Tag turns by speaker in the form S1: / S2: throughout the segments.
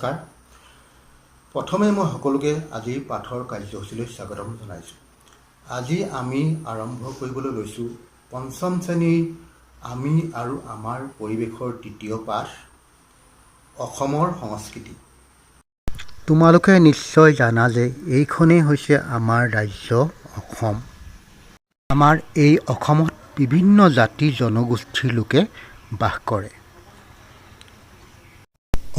S1: নমস্কাৰ। প্ৰথমে মই সকলোকে আজিৰ পাঠৰ কাৰ্যসূচীলৈ স্বাগতম জনাইছোঁ। আজি আমি আৰম্ভ কৰিবলৈ লৈছোঁ পঞ্চম শ্ৰেণীৰ আমি আৰু আমাৰ পৰিৱেশৰ তৃতীয় পাঠ, অসমৰ সংস্কৃতি। তোমালোকে নিশ্চয় জানা যে এইখনেই হৈছে আমাৰ ৰাজ্য অসম। আমাৰ এই অসমত বিভিন্ন জাতি জনগোষ্ঠীৰ লোকে বাস কৰে।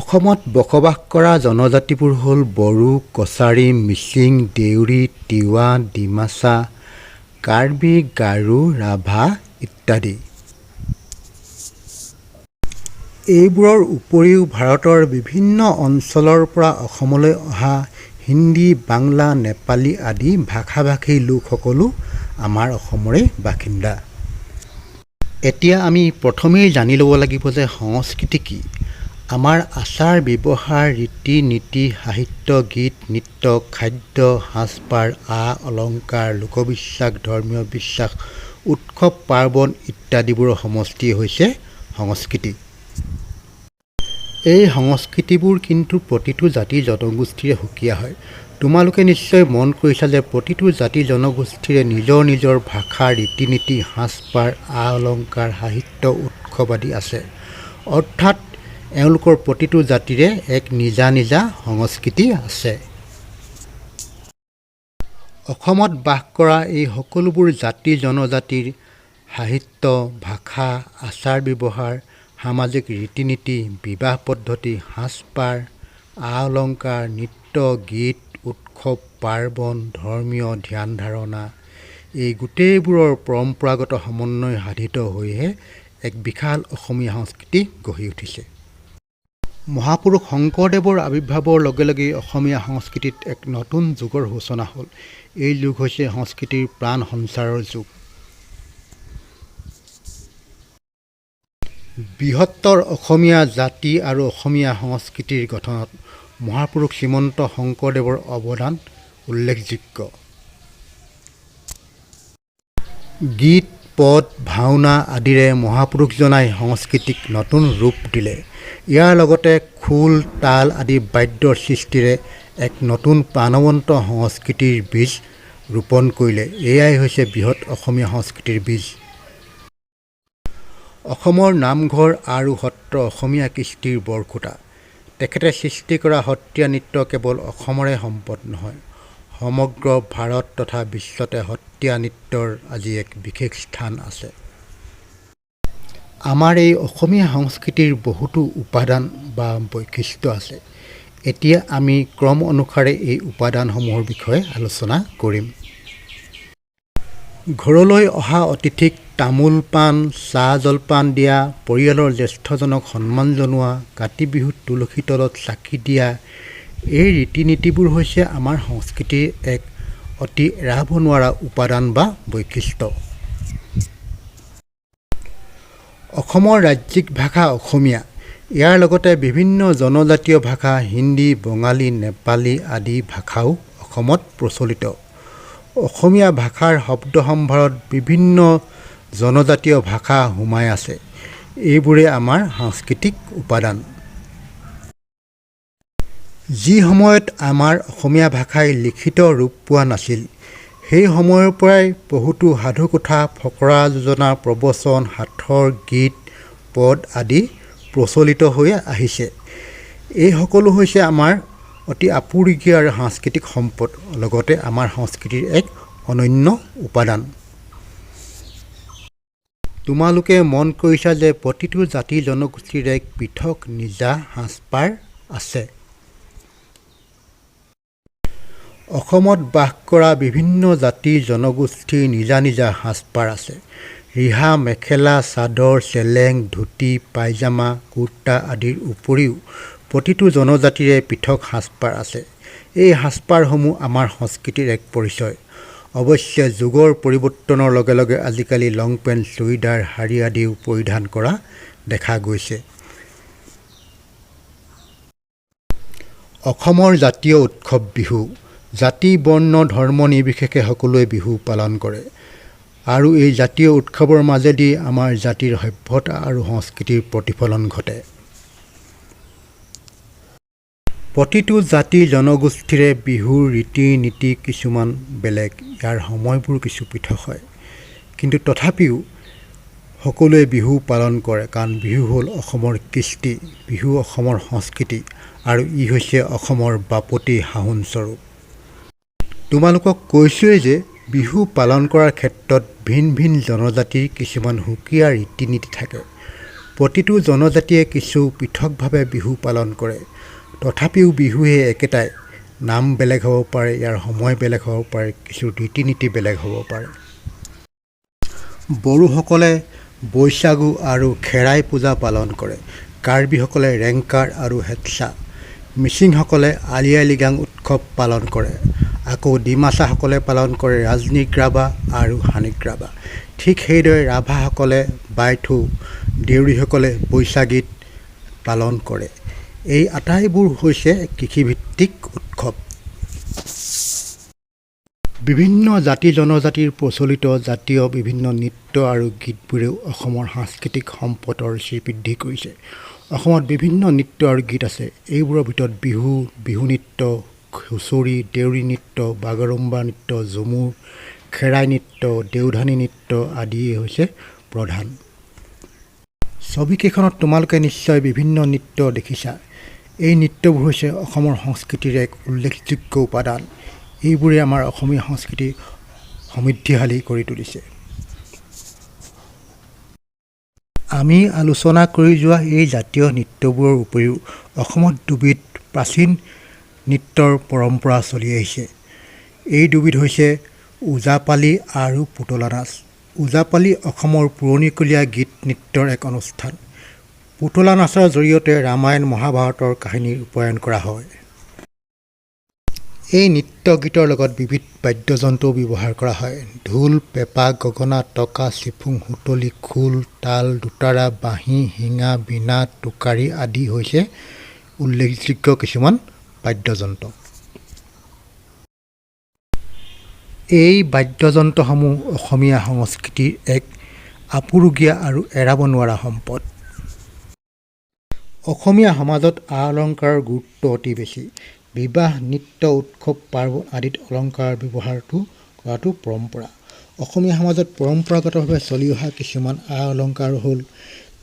S1: অসমত বসবাস কৰা জনজাতিবোৰ হ'ল বড়ো, কছাৰী, মিচিং, দেউৰী, তিৱা, ডিমাচা, কাৰ্বি, গাৰো, ৰাভা ইত্যাদি। এইবোৰৰ উপৰিও ভাৰতৰ বিভিন্ন অঞ্চলৰ পৰা অসমলৈ অহা হিন্দী, বাংলা, নেপালী আদি ভাষা-ভাষী লোকসকলো আমাৰ অসমৰে বাসিন্দা। এতিয়া আমি প্ৰথমেই জানি ল'ব লাগিব যে সংস্কৃতি কি। আমাৰ আচাৰ ব্যৱহাৰ, ৰীতি নীতি, সাহিত্য, গীত, নৃত্য, খাদ্য, সাজপাৰ, অলংকাৰ, লোকবিশ্বাস, ধৰ্মীয় বিশ্বাস, উৎসৱ পাৰ্বণ ইত্যাদিবোৰৰ সমষ্টিয়ে হৈছে সংস্কৃতি। এই সংস্কৃতিবোৰ কিন্তু প্ৰতিটো জাতি জনগোষ্ঠীৰে সুকীয়া হয়। তোমালোকে নিশ্চয় মন কৰিছা যে প্ৰতিটো জাতি জনগোষ্ঠীৰে নিজৰ নিজৰ ভাষা, ৰীতি নীতি, সাজপাৰ, অলংকাৰ, সাহিত্য, উৎসৱ আদি আছে। অৰ্থাৎ এওঁলোকৰ প্ৰতিটো জাতিৰে এক নিজা নিজা সংস্কৃতি আছে। অসমত বাস কৰা এই সকলোবোৰ জাতি জনজাতিৰ সাহিত্য, ভাষা, আচাৰ ব্যৱহাৰ, সামাজিক ৰীতি নীতি, বিবাহ পদ্ধতি, সাজপাৰ, অলংকাৰ, নৃত্য, গীত, উৎসৱ পাৰ্বণ, ধৰ্মীয় ধ্যান ধাৰণা এই গোটেইবোৰৰ পৰম্পৰাগত সমন্বয় সাধিত হৈহে এক বিশাল অসমীয়া সংস্কৃতি গঢ়ি উঠিছে। মহাপুৰুষ শংকৰদেৱৰ আৱিৰ্ভাৱৰ লগে লগে অসমীয়া সংস্কৃতিত এক নতুন যুগৰ সূচনা হ'ল। এই যুগ হৈছে সংস্কৃতিৰ প্ৰাণ সঞ্চাৰৰ যুগ। বৃহত্তৰ অসমীয়া জাতি আৰু অসমীয়া সংস্কৃতিৰ গঠনত মহাপুৰুষ শ্ৰীমন্ত শংকৰদেৱৰ অৱদান উল্লেখযোগ্য। গীত, পদ, ভাওনা আদিৰে মহাপুৰুষজনাই সংস্কৃতিক নতুন ৰূপ দিলে। ইয়াৰ লগতে খোল, তাল আদি বাদ্যৰ সৃষ্টিৰে এক নতুন প্ৰাণৱন্ত সংস্কৃতিৰ বীজ ৰোপণ কৰিলে। এয়াই হৈছে বৃহৎ অসমীয়া সংস্কৃতিৰ বীজ। অসমৰ নামঘৰ আৰু সত্ৰ অসমীয়া কৃষ্টিৰ বৰখুঁটা। তেখেতে সৃষ্টি কৰা সত্ৰীয়া নৃত্য কেৱল অসমৰে সম্পদ নহয়, সমগ্ৰ ভাৰত তথা বিশ্বতে সত্ৰীয়া নৃত্যৰ আজি এক বিশেষ স্থান আছে। আমাৰ এই অসমীয়া সংস্কৃতিৰ বহুতো উপাদান বা বৈশিষ্ট্য আছে। এতিয়া আমি ক্ৰম অনুসাৰে এই উপাদানসমূহৰ বিষয়ে আলোচনা কৰিম। ঘৰলৈ অহা অতিথিক তামোল পাণ, চাহ জলপান দিয়া, পৰিয়ালৰ জ্যেষ্ঠজনক সন্মান জনোৱা, কাতি বিহুত তুলসী তলত চাকি দিয়া, এই ৰীতি নীতিবোৰ হৈছে আমাৰ সংস্কৃতিৰ এক অতি এৰাব নোৱাৰা উপাদান বা বৈশিষ্ট্য। অসমৰ ৰাজ্যিক ভাষা অসমীয়া। ইয়াৰ লগতে বিভিন্ন জনজাতীয় ভাষা হিন্দী, বঙালী, নেপালী আদি ভাষাও অসমত প্ৰচলিত। অসমীয়া ভাষাৰ শব্দ সম্ভাৰত বিভিন্ন জনজাতীয় ভাষা সোমাই আছে। এইবোৰে আমাৰ সাংস্কৃতিক উপাদান। যি সময়ত আমাৰ অসমীয়া ভাষাই লিখিত ৰূপ পোৱা নাছিল, সেই সময়ৰ পৰাই বহুতো সাধুকথা, ফকৰা যোজনা, প্ৰবচন, সাঁথৰ, গীত, পদ আদি প্ৰচলিত হৈ আহিছে। এই সকলো হৈছে আমাৰ অতি আপুৰুগীয়া আৰু সাংস্কৃতিক সম্পদ, লগতে আমাৰ সংস্কৃতিৰ এক অনন্য উপাদান। তোমালোকে মন কৰিছা যে প্ৰতিটো জাতি জনগোষ্ঠীৰ এক পৃথক নিজা সাজপাৰ আছে। অসমত বাস কৰা বিভিন্ন জাতি জনগোষ্ঠীৰ নিজা নিজা সাজপাৰ আছে। ৰিহা, মেখেলা, চাদৰ, চেলেং, ধুতি, পাইজামা, কুৰ্তা আদিৰ উপৰিও প্ৰতিটো জনজাতিৰে পৃথক সাজপাৰ আছে। এই সাজপাৰসমূহ আমাৰ সংস্কৃতিৰ এক পৰিচয়। অৱশ্যে যুগৰ পৰিৱৰ্তনৰ লগে লগে আজিকালি লং পেণ্ট, চুৰিদাৰ, শাৰী আদিও পৰিধান কৰা দেখা গৈছে। অসমৰ জাতীয় উৎসৱ বিহু। জাতি, বৰ্ণ, ধৰ্ম নিৰ্বিশেষে সকলোৱে বিহু পালন কৰে আৰু এই জাতীয় উৎসৱৰ মাজেদি আমাৰ জাতিৰ সভ্যতা আৰু সংস্কৃতিৰ প্ৰতিফলন ঘটে। প্ৰতিটো জাতি জনগোষ্ঠীৰে বিহুৰ ৰীতি নীতি কিছুমান বেলেগ, ইয়াৰ সময়বোৰ কিছু পৃথক হয়। কিন্তু তথাপিও সকলোৱে বিহু পালন কৰে, কাৰণ বিহু হ'ল অসমৰ কৃষ্টি, বিহু অসমৰ সংস্কৃতি আৰু ই হৈছে অসমৰ বাপতি সাহোন স্বৰূপ। তোমালোকক কৈছোঁৱেই যে বিহু পালন কৰাৰ ক্ষেত্ৰত ভিন ভিন জনজাতিৰ কিছুমান সুকীয়া ৰীতি নীতি থাকে। প্ৰতিটো জনজাতিয়ে কিছু পৃথকভাৱে বিহু পালন কৰে। তথাপিও বিহুহে একেটাই, নাম বেলেগ হ'ব পাৰে, ইয়াৰ সময় বেলেগ হ'ব পাৰে, কিছু ৰীতি নীতি বেলেগ হ'ব পাৰে। বড়োসকলে বৈশাগু আৰু খেৰাই পূজা পালন কৰে। কাৰ্বিসকলে ৰেংকাৰ আৰু হেটছা। মিচিংসকলে আলি আই লৃগাং উৎসৱ পালন কৰে। আকৌ ডিমাছাসকলে পালন কৰে ৰাজনিগ্ৰাবা আৰু হানিগ্ৰাবা। ঠিক সেইদৰে ৰাভাসকলে বাইথু, দেউৰীসকলে বৈশাগীত পালন কৰে। এই আটাইবোৰ হৈছে কৃষিভিত্তিক উৎসৱ। বিভিন্ন জাতি জনজাতিৰ প্ৰচলিত জাতীয় বিভিন্ন নৃত্য আৰু গীতবোৰেও অসমৰ সাংস্কৃতিক সম্পদৰ শ্ৰীবৃদ্ধি কৰিছে। অসমত বিভিন্ন নৃত্য আৰু গীত আছে। এইবোৰৰ ভিতৰত বিহু, বিহু নৃত্য, হুঁচৰি, দেউৰী নৃত্য, বাগৰুম্বা নৃত্য, ঝুমুৰ, খেৰাই নৃত্য, দেওধানী নৃত্য আদিয়েই হৈছে প্ৰধান। ছবিকেইখনত তোমালোকে নিশ্চয় বিভিন্ন নৃত্য দেখিছা। এই নৃত্যবোৰ হৈছে অসমৰ সংস্কৃতিৰ এক উল্লেখযোগ্য উপাদান। এইবোৰে আমাৰ অসমীয়া সংস্কৃতি সমৃদ্ধিশালী কৰি তুলিছে। আমি আলোচনা কৰি যোৱা এই জাতীয় নৃত্যবোৰৰ উপৰিও অসমত দুবিধ প্ৰাচীন নৃত্যৰ পৰম্পৰা চলি আহিছে। এই দুবিধ হৈছে ওজাপালি আৰু পুতলা নাচ। ওজাপালি অসমৰ পুৰণিকলীয়া গীত নৃত্যৰ এক অনুষ্ঠান। পুতলা নাচৰ জৰিয়তে ৰামায়ণ মহাভাৰতৰ কাহিনী ৰূপায়ণ কৰা হয়। এই নৃত্য গীতৰ লগত বিবিধ বাদ্যযন্ত্ৰও ব্যৱহাৰ কৰা হয়। ঢোল, পেঁপা, গগনা, টকা, চিফুং, সুতলি, খোল, তাল, দোতাৰা, বাঁহী, শিঙা, বীণা, টোকাৰী আদি হৈছে উল্লেখযোগ্য কিছুমান বাদ্যযন্ত্ৰ। এই বাদ্যযন্ত্ৰসমূহ অসমীয়া সংস্কৃতিৰ এক আপুৰুগীয়া আৰু এৰাব নোৱাৰা সম্পদ। অসমীয়া সমাজত আ অলংকাৰৰ গুৰুত্ব অতি বেছি। বিবাহ, নৃত্য, উৎসৱ পাৰ্বণ আদিত অলংকাৰৰ ব্যৱহাৰটো কৰাটো পৰম্পৰা। অসমীয়া সমাজত পৰম্পৰাগতভাৱে চলি অহা কিছুমান আ অলংকাৰ হ'ল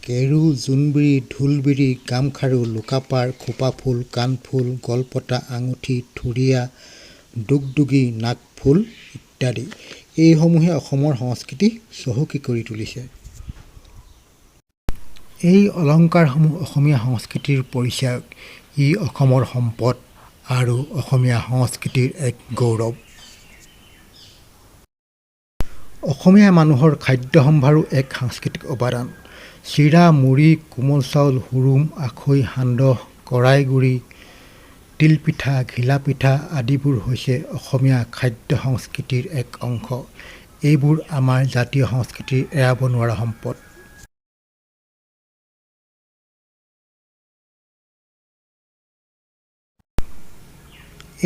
S1: কেৰু, জোনবিৰি, ঢোলবিৰি, গামখাৰু, লোকাপাৰ, খোপাফুল, কাণফুল, গলপতা, আঙুঠি, থুৰিয়া, দুগদুগী, নাকফুল ইত্যাদি। এইসমূহে অসমৰ সংস্কৃতি চহকী কৰি তুলিছে। এই অলংকাৰসমূহ অসমীয়া সংস্কৃতিৰ পৰিচায়ক। ই অসমৰ সম্পদ আৰু অসমীয়া সংস্কৃতিৰ এক গৌৰৱ। অসমীয়া মানুহৰ খাদ্য সম্ভাৰো এক সাংস্কৃতিক উপাদান। চিৰা, মুড়ি, কোমল চাউল, হুৰুম, আখৈ, সান্দহ, কৰাই গুড়ি, তিলপিঠা, ঘিলাপিঠা আদিবোৰ হৈছে অসমীয়া খাদ্য সংস্কৃতিৰ এক অংশ। এইবোৰ আমাৰ জাতীয় সংস্কৃতিৰ এৰাব নোৱাৰা সম্পদ।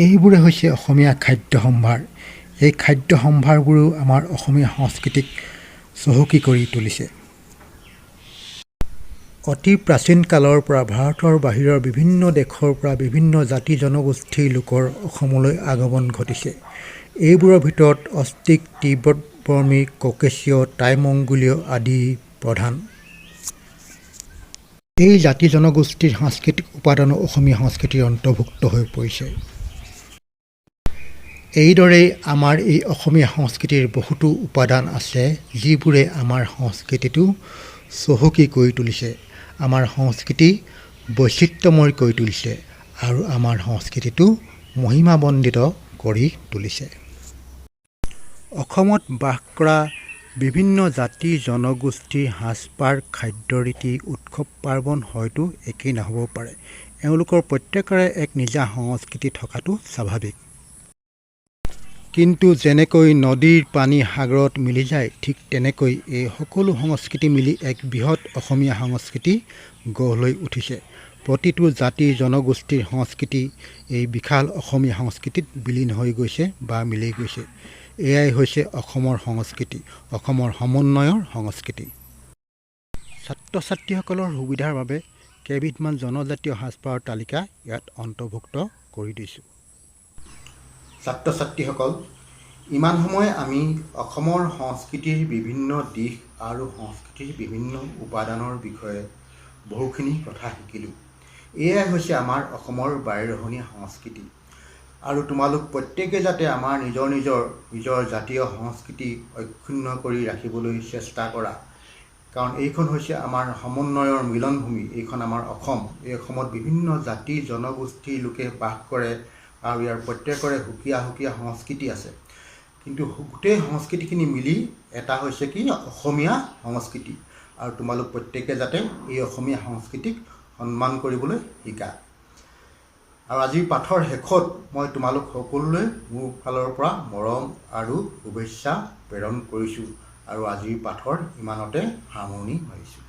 S1: এইবোৰে হৈছে অসমীয়া খাদ্য সম্ভাৰ। এই খাদ্য সম্ভাৰবোৰেও আমাৰ অসমীয়া সংস্কৃতিক চহকী কৰি তুলিছে। অতি প্ৰাচীন কালৰ পৰা ভাৰতৰ বাহিৰৰ বিভিন্ন দেশৰ পৰা বিভিন্ন জাতি জনগোষ্ঠীৰ লোকৰ অসমলৈ আগমন ঘটিছে। এইবোৰৰ ভিতৰত অষ্ট্ৰিক, তিব্বত বৰ্মী, ককেশীয়, টাই মংগোলীয় আদি প্ৰধান। এই জাতি জনগোষ্ঠীৰ সাংস্কৃতিক উপাদানো অসমীয়া সংস্কৃতিৰ অন্তৰ্ভুক্ত হৈ পৰিছে। এইদৰেই আমাৰ এই অসমীয়া সংস্কৃতিৰ বহুতো উপাদান আছে, যিবোৰে আমাৰ সংস্কৃতিটো চহকী কৰি তুলিছে, আমাৰ সংস্কৃতি বৈচিত্ৰ্যময় কৰি তুলিছে আৰু আমাৰ সংস্কৃতিটো মহিমামণ্ডিত কৰি তুলিছে। অসমত বাস কৰা বিভিন্ন জাতি জনগোষ্ঠীৰ সাজপাৰ, খাদ্য ৰীতি, উৎসৱ পাৰ্বণ হয়তো একেই নহ'ব পাৰে। এওঁলোকৰ প্ৰত্যেকৰে এক নিজা সংস্কৃতি থকাটো স্বাভাৱিক। কিন্তু যেনেকৈ নদীৰ পানী সাগৰত মিলি যায়, ঠিক তেনেকৈ এই সকলো সংস্কৃতি মিলি এক বৃহৎ অসমীয়া সংস্কৃতি গঢ় লৈ উঠিছে। প্ৰতিটো জাতি জনগোষ্ঠীৰ সংস্কৃতি এই বিশাল অসমীয়া সংস্কৃতিত বিলীন হৈ গৈছে বা মিলি গৈছে। এয়াই হৈছে অসমৰ সংস্কৃতি, অসমৰ সমন্বয়ৰ সংস্কৃতি। ছাত্ৰ ছাত্ৰীসকলৰ সুবিধাৰ বাবে কেইবিধমান জনজাতীয় সাজপাৰৰ তালিকা ইয়াত অন্তৰ্ভুক্ত কৰি দিছোঁ। ছাত্ৰ ছাত্ৰীসকল, ইমান সময় আমি অসমৰ সংস্কৃতিৰ বিভিন্ন দিশ আৰু সংস্কৃতিৰ বিভিন্ন উপাদানৰ বিষয়ে বহুখিনি কথা শিকিলোঁ। এয়াই হৈছে আমাৰ অসমৰ বাৰেৰহণীয়া সংস্কৃতি। আৰু তোমালোক প্ৰত্যেকে যাতে আমাৰ নিজৰ জাতীয় সংস্কৃতি অক্ষুণ্ণ কৰি ৰাখিবলৈ চেষ্টা কৰা, কাৰণ এইখন হৈছে আমাৰ সমন্বয়ৰ মিলনভূমি। এইখন আমাৰ অসম। এই অসমত বিভিন্ন জাতি জনগোষ্ঠীৰ লোকে বাস কৰে আৰু ইয়াৰ প্ৰত্যেকৰে সুকীয়া সুকীয়া সংস্কৃতি আছে, কিন্তু গোটেই সংস্কৃতিখিনি মিলি এটা হৈছে কি অসমীয়া সংস্কৃতি। আৰু তোমালোক প্ৰত্যেকে যাতে এই অসমীয়া সংস্কৃতিক সন্মান কৰিবলৈ শিকা। আৰু আজিৰ পাঠৰ শেষত মই তোমালোক সকলোলৈ মোৰ ফালৰ পৰা মৰম আৰু শুভেচ্ছা প্ৰেৰণ কৰিছোঁ আৰু আজিৰ পাঠৰ ইমানতে সামৰণি মাৰিছোঁ।